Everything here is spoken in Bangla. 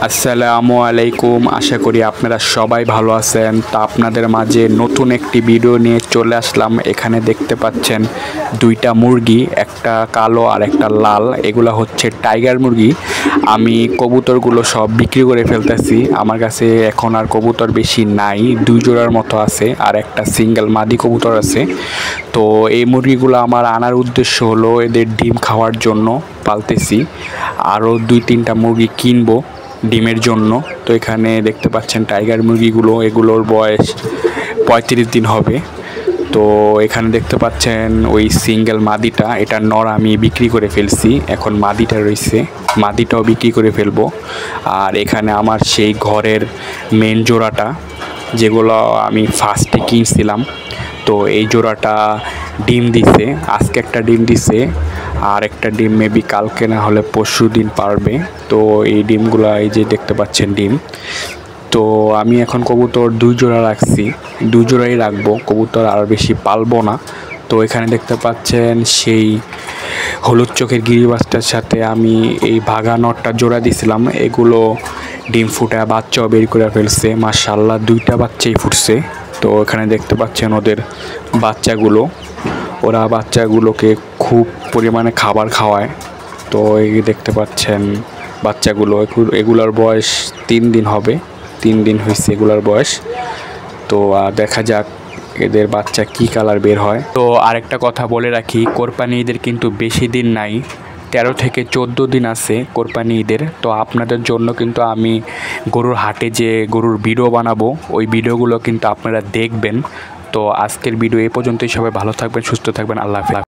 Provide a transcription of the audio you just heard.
আসসালামু আলাইকুম। আশা করি আপনারা সবাই ভালো আছেন। তা আপনাদের মাঝে নতুন একটি ভিডিও নিয়ে চলে আসলাম। এখানে দেখতে পাচ্ছেন দুইটা মুরগি, একটা কালো আর একটা লাল। এগুলো হচ্ছে টাইগার মুরগি। আমি কবুতরগুলো সব বিক্রি করে ফেলতেছি। আমার কাছে এখন আর কবুতর বেশি নাই, 2 জোড়ার মতো আছে আর একটা সিঙ্গেল মাদি কবুতর আছে। তো এই মুরগিগুলো আমার আনার উদ্দেশ্য হলো এদের ডিম খাওয়ার জন্য পালতেছি। আরও 2-3টা মুরগি কিনবো ডিমের জন্য। তো এখানে দেখতে পাচ্ছেন টাইগার মুরগিগুলো, এগুলোর বয়স 35 দিন হবে। তো এখানে দেখতে পাচ্ছেন ওই সিঙ্গেল মাদিটা, এটা নর আমি বিক্রি করে ফেলছি। এখন মাদিটা রয়েছে, মাদিটাও বিক্রি করে ফেলবো। আর এখানে আমার সেই ঘরের মেন জোড়াটা, যেগুলো আমি ফার্স্টে কিনছিলাম, তো এই জোড়াটা ডিম দিছে। আজকে একটা ডিম দিছে, আর একটা ডিম মেবি কালকে না হলে পরশু দিন পারবে। তো এই ডিমগুলো এই যে দেখতে পাচ্ছেন ডিম। তো আমি এখন কবুতর 2 জোড়া রাখছি, 2 জোড়াই রাখবো, কবুতর আর বেশি পালবো না। তো এখানে দেখতে পাচ্ছেন সেই হলুদ চোখের গিরিবাজটার সাথে আমি এই ভাগা নটটা জোড়া দিছিলাম। এগুলো ডিম ফুটে বাচ্চাও বের করে ফেলছে, মাশাআল্লাহ 2টা বাচ্চাই ফুটছে। তো এখানে দেখতে পাচ্ছেন ওদের বাচ্চাগুলো, ওরা বাচ্চাগুলোকে খুব পরিমাণে খাবার খাওয়ায়। তো এই দেখতে পাচ্ছেন বাচ্চাগুলো, এগুলোর বয়স 3 দিন হবে, 3 দিন হয়েছে এগুলোর বয়স। তো দেখা যাক এদের বাচ্চা কি কালার বের হয়। তো আরেকটা কথা বলে রাখি, কোরবানি ঈদের কিন্তু বেশি দিন নাই, 13 থেকে 14 দিন আছে কোরবানি ঈদের। তো আপনাদের জন্য কিন্তু আমি গরুর হাটে যে গরুর ভিডিও বানাবো, ওই ভিডিওগুলো কিন্তু আপনারা দেখবেন। তো আজকের ভিডিও এ পর্যন্তই। সবাই ভালো থাকবেন, সুস্থ থাকবেন। আল্লাহ হাফেজ।